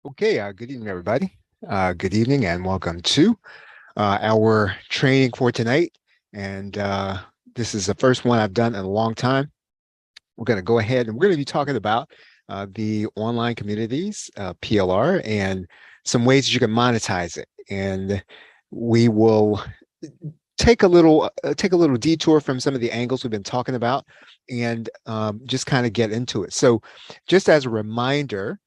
Okay, good evening, everybody. Good evening and welcome to our training for tonight. And this is the first one I've done in a long time. We're going to go ahead and we're going to be talking about the online communities, PLR, and some ways you can monetize it. And we will take a little detour from some of the angles we've been talking about and just kind of get into it. So, just as a reminder,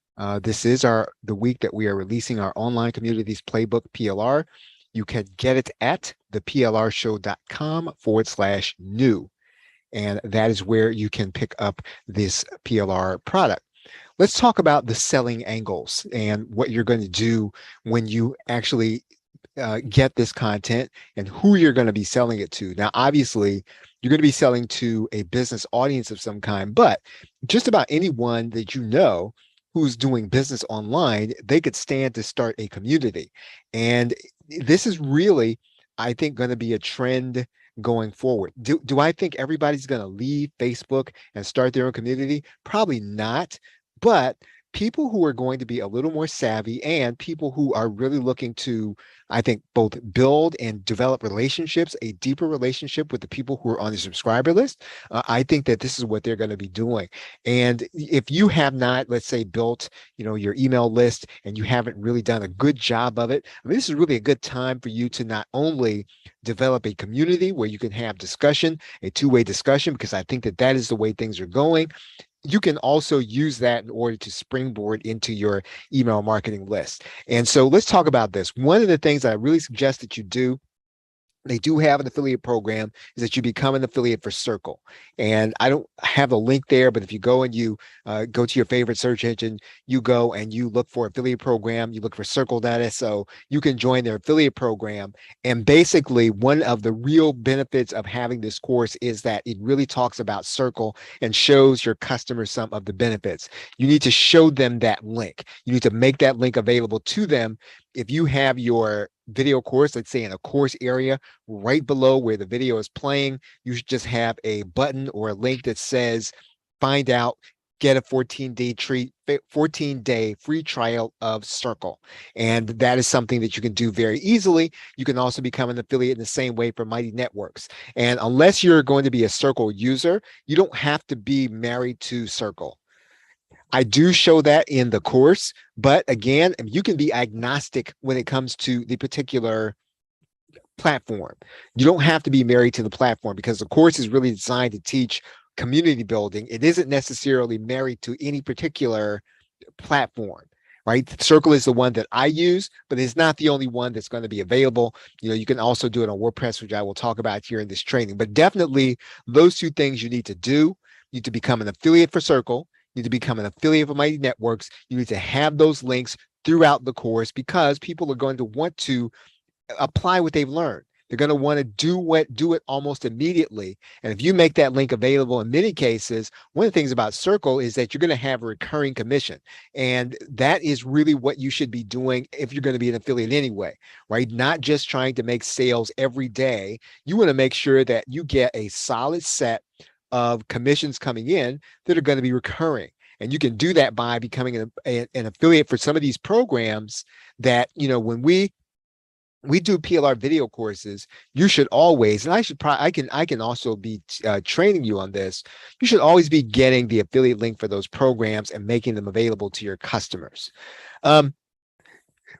this is the week that we are releasing our online communities playbook PLR. You can get it at theplrshow.com/new. And that is where you can pick up this PLR product. Let's talk about the selling angles and what you're going to do when you actually get this content and who you're going to be selling it to. Now, obviously, you're going to be selling to a business audience of some kind, but just about anyone that you know who's doing business online, they could stand to start a community. And this is really, I think, going to be a trend going forward. Do I think everybody's going to leave Facebook and start their own community? Probably not. But people who are going to be a little more savvy and people who are really looking to, I think, both build and develop relationships, a deeper relationship with the people who are on the subscriber list, I think that this is what they're going to be doing. And if you have not, let's say, built, your email list and you haven't really done a good job of it, I mean, this is really a good time for you to not only develop a community where you can have discussion, a two-way discussion, because I think that that is the way things are going. You can also use that in order to springboard into your email marketing list. And so let's talk about this. One of the things I really suggest that you do, they do have an affiliate program, is that you become an affiliate for Circle. And I don't have a link there, but if you go and you go to your favorite search engine, you go and you look for affiliate program, you look for circle.so, you can join their affiliate program. And basically, one of the real benefits of having this course is that it really talks about Circle and shows your customers some of the benefits. You need to show them that link. You need to make that link available to them. If you have your video course, let's say in a course area, right below where the video is playing, you should just have a button or a link that says, find out, get a 14-day free trial of Circle. And that is something that you can do very easily. You can also become an affiliate in the same way for Mighty Networks. And unless you're going to be a Circle user, you don't have to be married to Circle. I do show that in the course, but again, you can be agnostic when it comes to the particular platform. You don't have to be married to the platform because the course is really designed to teach community building. It isn't necessarily married to any particular platform, right? Circle is the one that I use, but it's not the only one that's going to be available. You can also do it on WordPress, which I will talk about here in this training. But definitely those two things you need to do. You need to become an affiliate for Circle. You need to become an affiliate for Mighty Networks. You need to have those links throughout the course because people are going to want to apply what they've learned. They're going to want to do it almost immediately. And if you make that link available in many cases, one of the things about Circle is that you're going to have a recurring commission. And that is really what you should be doing if you're going to be an affiliate anyway, right? Not just trying to make sales every day. You want to make sure that you get a solid set of commissions coming in that are going to be recurring. And you can do that by becoming an affiliate for some of these programs that, when we do PLR video courses, you should always, and I can also be training you on this. You should always be getting the affiliate link for those programs and making them available to your customers.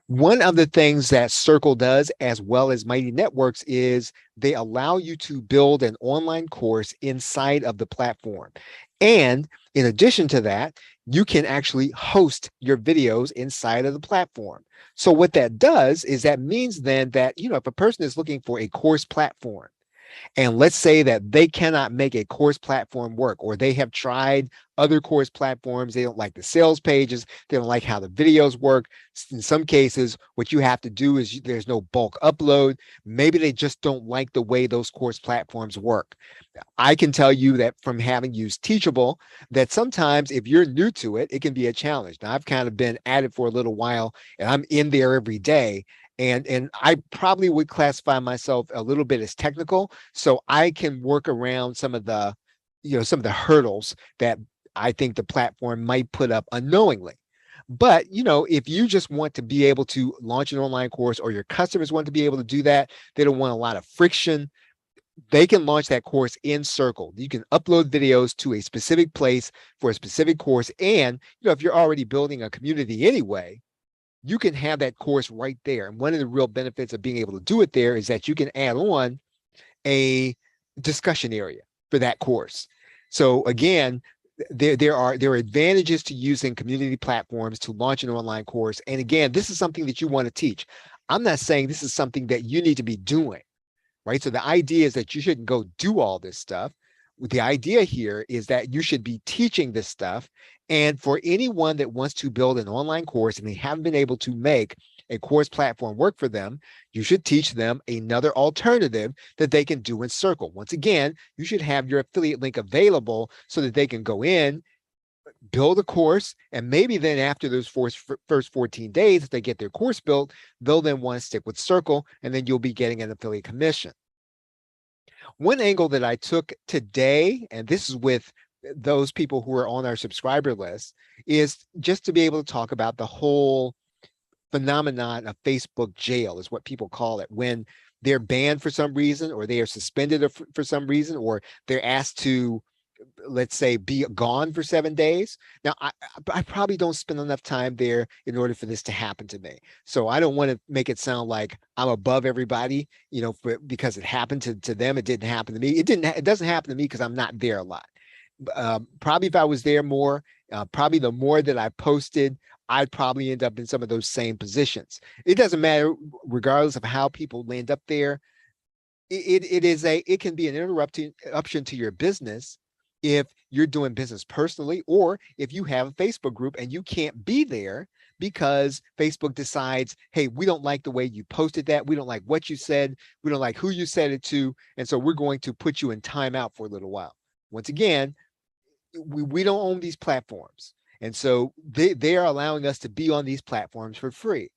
One of the things that Circle does, as well as Mighty Networks, is they allow you to build an online course inside of the platform. And in addition to that, you can actually host your videos inside of the platform. So what that does is that means then that, if a person is looking for a course platform, and let's say that they cannot make a course platform work, or they have tried other course platforms. They don't like the sales pages. They don't like how the videos work. In some cases, what you have to do is there's no bulk upload. Maybe they just don't like the way those course platforms work. I can tell you that from having used Teachable, that sometimes if you're new to it, it can be a challenge. Now, I've kind of been at it for a little while and I'm in there every day. And I probably would classify myself a little bit as technical, so I can work around some of the, some of the hurdles that I think the platform might put up unknowingly. But, if you just want to be able to launch an online course, or your customers want to be able to do that, they don't want a lot of friction, they can launch that course in Circle. You can upload videos to a specific place for a specific course. And, if you're already building a community anyway, you can have that course right there. And one of the real benefits of being able to do it there is that you can add on a discussion area for that course. So again, there are advantages to using community platforms to launch an online course. And again, this is something that you want to teach. I'm not saying this is something that you need to be doing, right? So the idea is that you shouldn't go do all this stuff. The idea here is that you should be teaching this stuff. And for anyone that wants to build an online course and they haven't been able to make a course platform work for them, you should teach them another alternative that they can do in Circle. Once again, you should have your affiliate link available so that they can go in, build a course, and maybe then after those first 14 days, if they get their course built, they'll then want to stick with Circle, and then you'll be getting an affiliate commission. One angle that I took today, and this is with those people who are on our subscriber list, is just to be able to talk about the whole phenomenon of Facebook jail, is what people call it, when they're banned for some reason, or they are suspended for some reason, or they're asked to, let's say, be gone for 7 days. Now, I probably don't spend enough time there in order for this to happen to me. So I don't want to make it sound like I'm above everybody, because it happened to them. It didn't happen to me. It doesn't happen to me because I'm not there a lot. Probably if I was there more, probably the more that I posted, I'd probably end up in some of those same positions. It doesn't matter, regardless of how people land up there. It can be an interruption to your business if you're doing business personally, or if you have a Facebook group and you can't be there because Facebook decides, hey, we don't like the way you posted that. We don't like what you said. We don't like who you said it to. And so we're going to put you in timeout for a little while. Once again, we don't own these platforms. And so they are allowing us to be on these platforms for free.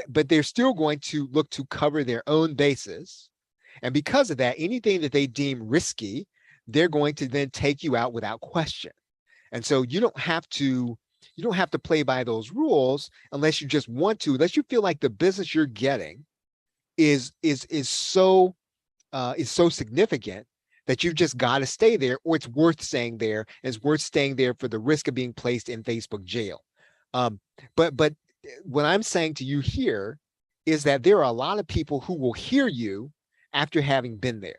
But they're still going to look to cover their own bases. And because of that, anything that they deem risky, they're going to then take you out without question. And so you don't have to play by those rules unless you just want to, unless you feel like the business you're getting is so significant that you've just got to stay there, or it's worth staying there, and it's worth staying there for the risk of being placed in Facebook jail. But what I'm saying to you here is that there are a lot of people who will hear you after having been there.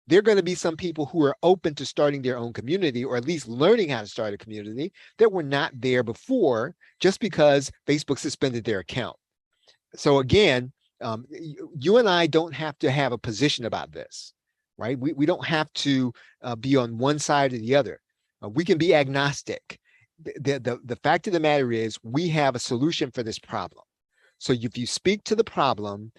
There are going to be some people who are open to starting their own community, or at least learning how to start a community, that were not there before just because Facebook suspended their account. So again, you and I don't have to have a position about this, right? We don't have to be on one side or the other. We can be agnostic. The fact of the matter is, we have a solution for this problem. So if you speak to the problem,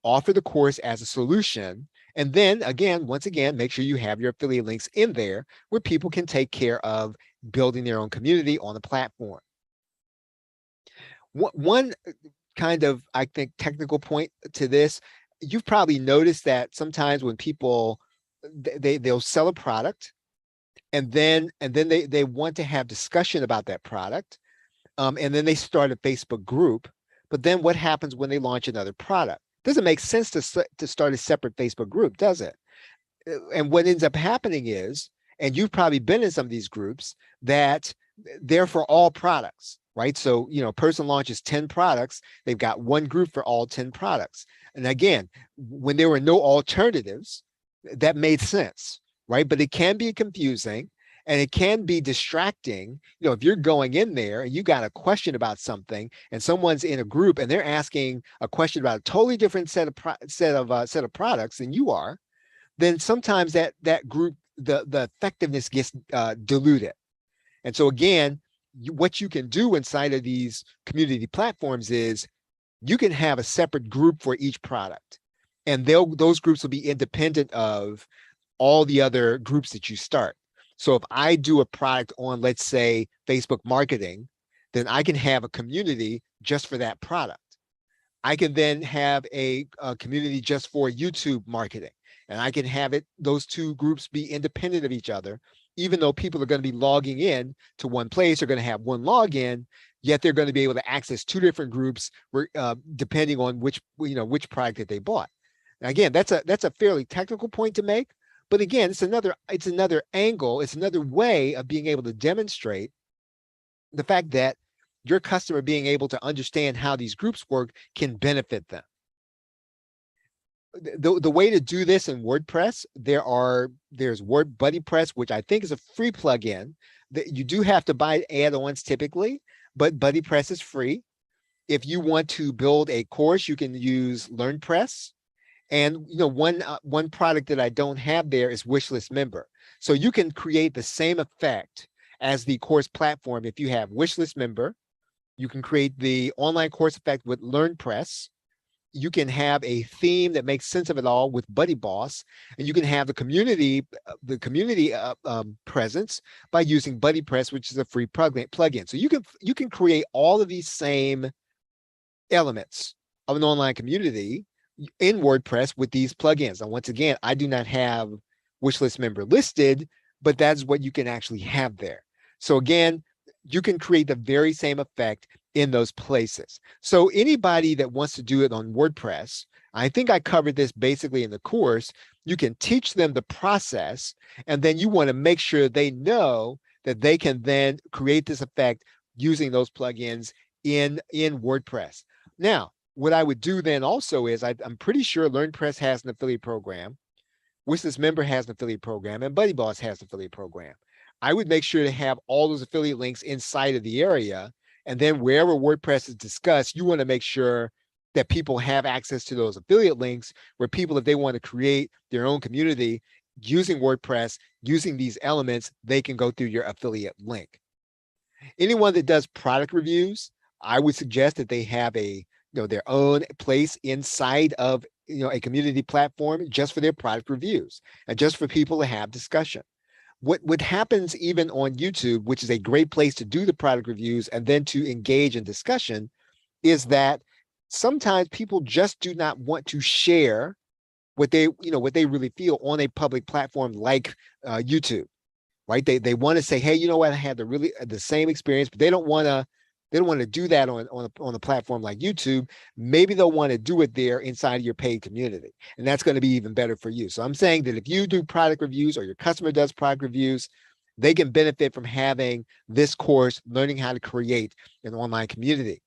offer the course as a solution, and then once again, make sure you have your affiliate links in there where people can take care of building their own community on the platform. One kind of, I think, technical point to this, you've probably noticed that sometimes when people, they'll sell a product, and then they want to have discussion about that product, and then they start a Facebook group. But then what happens when they launch another product? Doesn't make sense to start a separate Facebook group, does it? And what ends up happening is, and you've probably been in some of these groups, that they're for all products, right? So, a person launches 10 products, they've got one group for all 10 products. And again, when there were no alternatives, that made sense, right? But it can be confusing, and it can be distracting. If you're going in there and you got a question about something, and someone's in a group and they're asking a question about a totally different set of products than you are, then sometimes that group, the effectiveness gets diluted. And so again, what you can do inside of these community platforms is you can have a separate group for each product, and those groups will be independent of all the other groups that you start. So if I do a product on, let's say, Facebook marketing, then I can have a community just for that product. I can then have a community just for YouTube marketing, and I can have those two groups be independent of each other. Even though people are going to be logging in to one place, they're going to have one login. yet they're going to be able to access two different groups depending on which product that they bought. Now, again, that's a fairly technical point to make, but again, it's another angle, it's another way of being able to demonstrate the fact that your customer being able to understand how these groups work can benefit them. The way to do this in WordPress, there's Word BuddyPress, which I think is a free plugin. That you do have to buy add-ons typically, but BuddyPress is free. If you want to build a course, you can use LearnPress. And one product that I don't have there is Wishlist Member. So you can create the same effect as the course platform. If you have Wishlist Member, you can create the online course effect with LearnPress. You can have a theme that makes sense of it all with BuddyBoss, and you can have the community presence by using BuddyPress, which is a free plugin. So you can create all of these same elements of an online community in WordPress with these plugins. And once again, I do not have Wishlist Member listed, but that's what you can actually have there. So again, you can create the very same effect in those places. So anybody that wants to do it on WordPress, I think I covered this basically in the course, you can teach them the process, and then you want to make sure they know that they can then create this effect using those plugins in WordPress. Now, what I would do then also is I'm pretty sure LearnPress has an affiliate program, Wishlist Member has an affiliate program, and BuddyBoss has an affiliate program. I would make sure to have all those affiliate links inside of the area. And then wherever WordPress is discussed, you want to make sure that people have access to those affiliate links where people, if they want to create their own community using WordPress, using these elements, they can go through your affiliate link. Anyone that does product reviews, I would suggest that they have their own place inside of a community platform just for their product reviews and just for people to have discussion. What happens even on YouTube, which is a great place to do the product reviews and then to engage in discussion, is that sometimes people just do not want to share what they really feel on a public platform like YouTube, right? They want to say, hey, you know what, I had the same experience, but they don't want to do that on a platform like YouTube. Maybe they'll want to do it there inside of your paid community. And that's going to be even better for you. So I'm saying that if you do product reviews or your customer does product reviews, they can benefit from having this course, learning how to create an online community.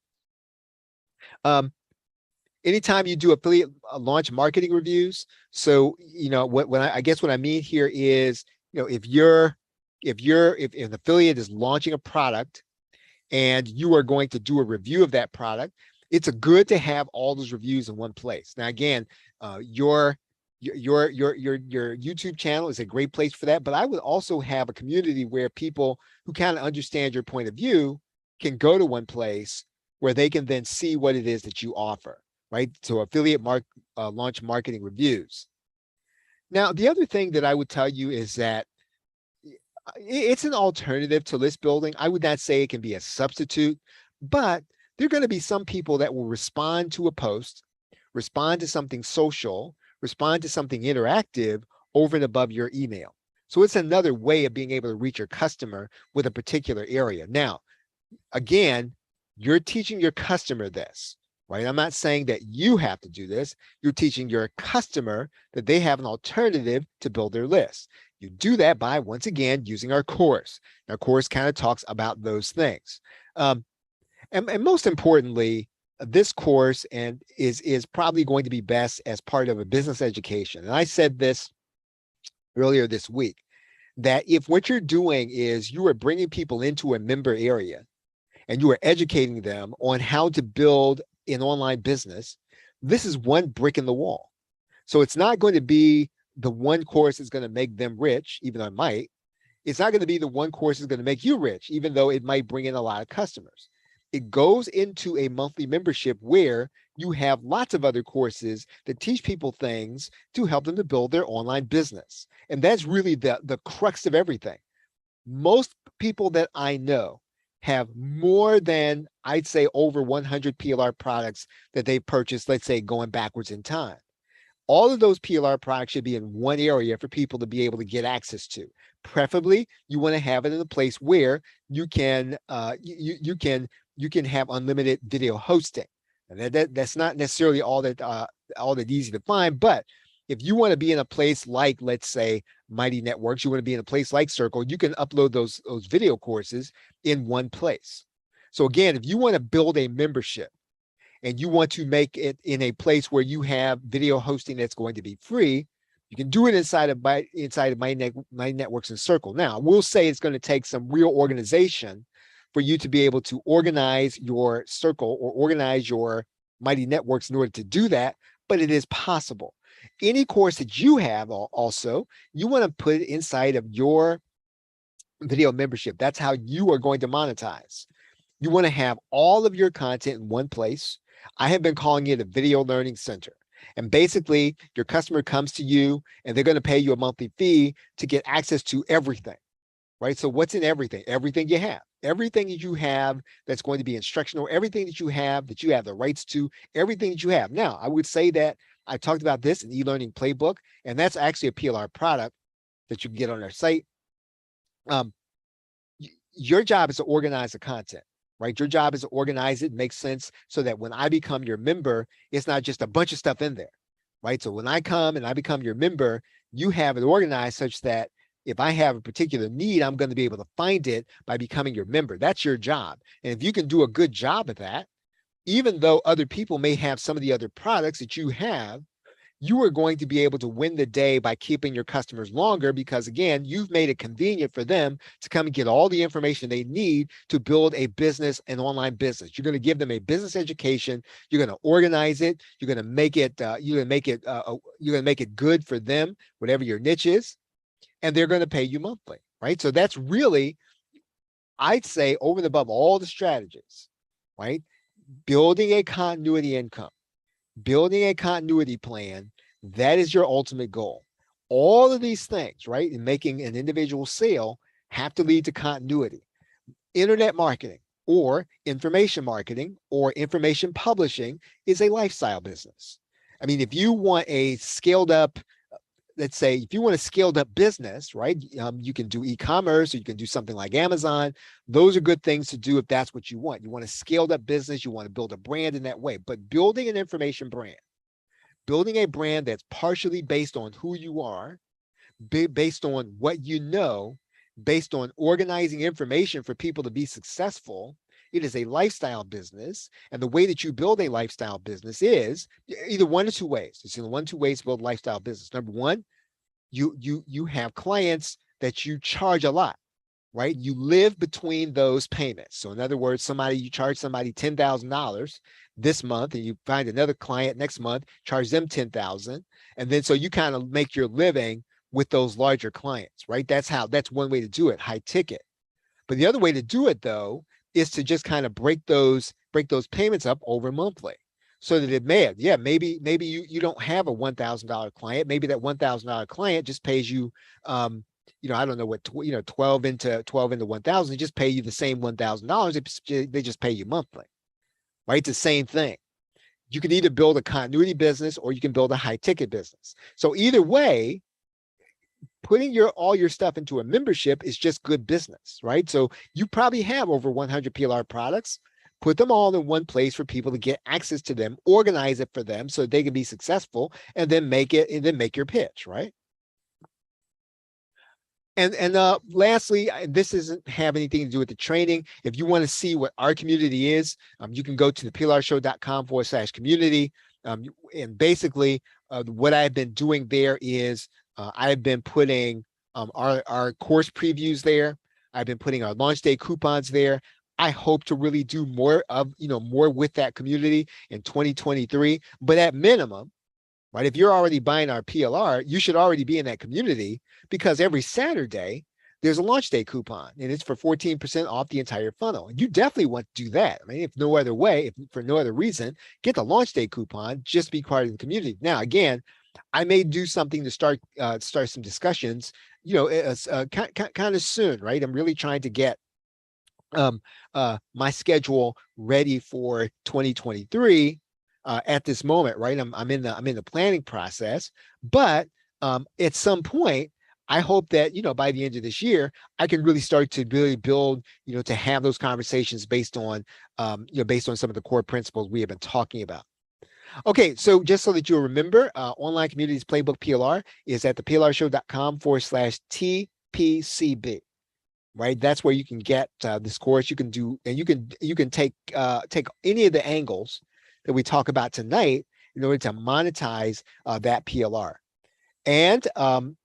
Anytime you do affiliate launch marketing reviews. So, I guess what I mean here is, if an affiliate is launching a product, and you are going to do a review of that product, it's good to have all those reviews in one place. Now, again, your YouTube channel is a great place for that, but I would also have a community where people who kind of understand your point of view can go to one place where they can then see what it is that you offer, right? So affiliate launch marketing reviews. Now, the other thing that I would tell you is that it's an alternative to list building. I would not say it can be a substitute, but there are going to be some people that will respond to a post, respond to something social, respond to something interactive over and above your email. So it's another way of being able to reach your customer with a particular area. Now, again, you're teaching your customer this, right? I'm not saying that you have to do this. You're teaching your customer that they have an alternative to build their list. You do that by, once again, using our course. Our course kind of talks about those things. And most importantly, this course is probably going to be best as part of a business education. And I said this earlier this week, that if what you're doing is you are bringing people into a member area and you are educating them on how to build an online business, this is one brick in the wall. So it's not going to be the one course is going to make them rich, even though it might. It's not going to be the one course is going to make you rich, even though it might bring in a lot of customers. It goes into a monthly membership where you have lots of other courses that teach people things to help them to build their online business. And that's really the crux of everything. Most people that I know have more than, I'd say, over 100 PLR products that they purchased, let's say, going backwards in time. All of those PLR products should be in one area for people to be able to get access to. Preferably, you want to have it in a place where you can you can have unlimited video hosting. And that's not necessarily all that easy to find, but if you want to be in a place like, let's say, Mighty Networks, you want to be in a place like Circle, you can upload those video courses in one place. So again, if you want to build a membership and you want to make it in a place where you have video hosting that's going to be free, you can do it inside of Mighty Networks and Circle. Now, we'll say it's going to take some real organization for you to be able to organize your Circle or organize your Mighty Networks in order to do that, but it is possible. Any course that you have also, you want to put it inside of your video membership. That's how you are going to monetize. You want to have all of your content in one place. I have been calling it a video learning center. And basically, your customer comes to you and they're going to pay you a monthly fee to get access to everything, right? So what's in everything? Everything you have. Everything that you have that's going to be instructional, everything that you have the rights to, everything that you have. Now, I would say that I talked about this in e-learning Playbook, and that's actually a PLR product that you can get on our site. Your job is to organize the content, right? Your job is to organize it, make sense, so that when I become your member, it's not just a bunch of stuff in there, right? So when I come and I become your member, you have it organized such that if I have a particular need, I'm going to be able to find it by becoming your member. That's your job. And if you can do a good job of that, even though other people may have some of the other products that you have, you are going to be able to win the day by keeping your customers longer because, again, you've made it convenient for them to come and get all the information they need to build a business, an online business. You're going to give them a business education. You're going to organize it. You're going to make it. You're going to make it good for them, whatever your niche is, and they're going to pay you monthly, right? So that's really, I'd say, over and above all the strategies, right? Building a continuity income, building a continuity plan, that is your ultimate goal. All of these things, right, in making an individual sale have to lead to continuity. Internet marketing or information marketing or information publishing is a lifestyle business. I mean, if you want a scaled up, let's say, if you want a scaled up business, right, you can do e-commerce or you can do something like Amazon. Those are good things to do if that's what you want. You want a scaled up business. You want to build a brand in that way. But building an information brand, building a brand that's partially based on who you are, based on what you know, based on organizing information for people to be successful. It is a lifestyle business. And the way that you build a lifestyle business is either one or two ways. It's in one or two ways to build a lifestyle business. Number one, you have clients that you charge a lot, right? You live between those payments. So in other words, you charge somebody $10,000 this month and you find another client next month, charge them $10,000. And then so you kind of make your living with those larger clients, right? That's one way to do it, high ticket. But the other way to do it though, is to just kind of break those payments up over monthly so that maybe you don't have a $1,000 client. Maybe that $1,000 client just pays you, I don't know what, 12 into 1,000, they just pay you the same $1,000. They just pay you monthly, right? It's the same thing. You can either build a continuity business or you can build a high ticket business. So either way, putting all your stuff into a membership is just good business, right? So you probably have over 100 PLR products. Put them all in one place for people to get access to them, organize it for them so they can be successful, and then make your pitch, right? And lastly, this doesn't have anything to do with the training. If you want to see what our community is, you can go to the plrshow.com/community. And basically, what I've been doing there is I've been putting our course previews there. I've been putting our launch day coupons there. I hope to really do more with that community in 2023. But at minimum, right, if you're already buying our PLR, you should already be in that community because every Saturday there's a launch day coupon and it's for 14% off the entire funnel. You definitely want to do that. I mean, if for no other reason, get the launch day coupon, just be part of the community. Now, again, I may do something to start some discussions, kind of soon, right? I'm really trying to get my schedule ready for 2023 at this moment, right? I'm in the planning process, but at some point I hope that, by the end of this year, I can really start to really build, to have those conversations based on, based on some of the core principles we have been talking about. Okay, so just so that you'll remember, Online Communities Playbook PLR is at theplrshow.com/TPCB. Right, that's where you can get this course. You can do, and you can take any of the angles that we talk about tonight in order to monetize that PLR. And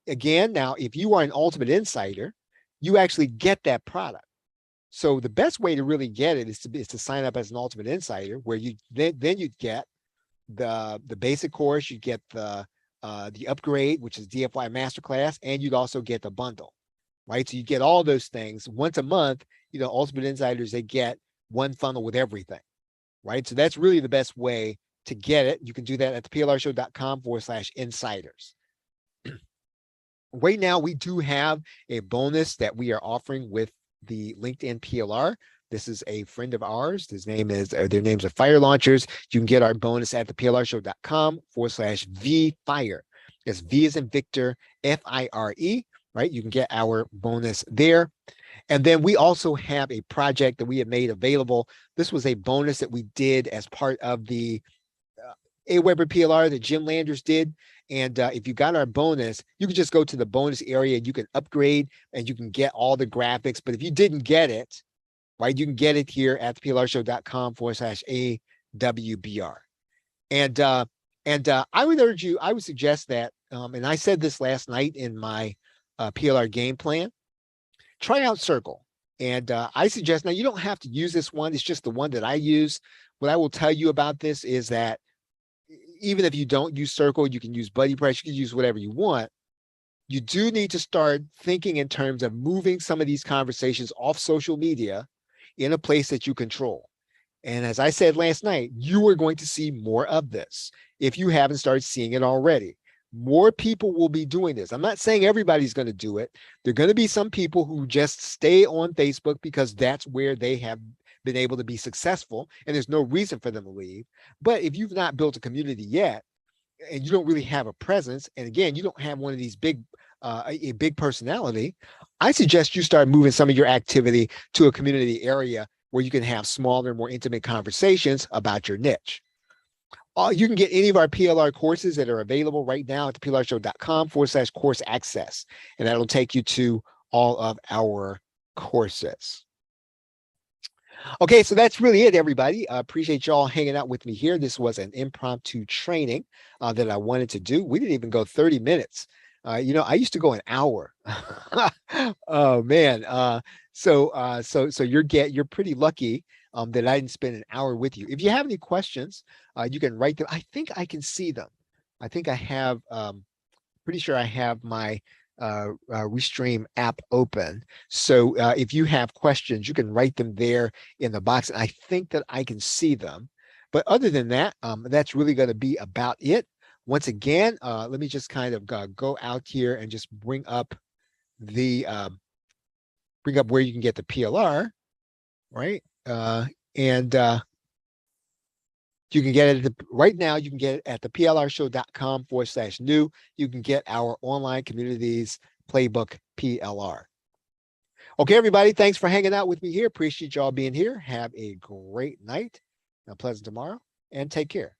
again, now if you are an Ultimate Insider, you actually get that product. So the best way to really get it is to sign up as an Ultimate Insider, where you then you get the basic course, you get the upgrade, which is DFY Masterclass, and you'd also get the bundle. Right, so you get all those things once a month. Ultimate Insiders, they get one funnel with everything. Right, so that's really the best way to get it. You can do that at theplrshow.com/insiders. Right now, we do have a bonus that we are offering with the LinkedIn PLR. This is a friend of ours. Their names are Fire Launchers. You can get our bonus at theplrshow.com/VFire. It's V as in Victor, FIRE. Right, you can get our bonus there. And then we also have a project that we have made available. This was a bonus that we did as part of the AWeber PLR that Jim Landers did. And if you got our bonus, you can just go to the bonus area and you can upgrade and you can get all the graphics. But if you didn't get it, right, you can get it here at theplrshow.com/AWBR. And I would suggest that, and I said this last night in my PLR game plan, try out Circle. And I suggest, now you don't have to use this one. It's just the one that I use. What I will tell you about this is that even if you don't use Circle, you can use Buddy Press, you can use whatever you want. You do need to start thinking in terms of moving some of these conversations off social media in a place that you control. And as I said last night, you are going to see more of this if you haven't started seeing it already. More people will be doing this. I'm not saying everybody's going to do it. There are going to be some people who just stay on Facebook because that's where they have been able to be successful, and there's no reason for them to leave. But if you've not built a community yet, and you don't really have a presence, and again, you don't have one of these a big personality, I suggest you start moving some of your activity to a community area where you can have smaller, more intimate conversations about your niche. You can get any of our PLR courses that are available right now at theplrshow.com/course access, and that'll take you to all of our courses. Okay, so that's really it, everybody. I appreciate y'all hanging out with me here. This was an impromptu training that I wanted to do. We didn't even go 30 minutes. I used to go an hour. Oh man. So you're pretty lucky that I didn't spend an hour with you. If you have any questions, you can write them. I think I can see them. I think I have, pretty sure I have my Restream app open. So if you have questions, you can write them there in the box. And I think that I can see them. But other than that, that's really going to be about it. Once again, let me just kind of go out here and just bring up where you can get the PLR, right? And you can get it right now. You can get it at theplrshow.com/new. You can get our online communities playbook PLR. Okay, everybody, thanks for hanging out with me here. Appreciate y'all being here. Have a great night, a pleasant tomorrow, and take care.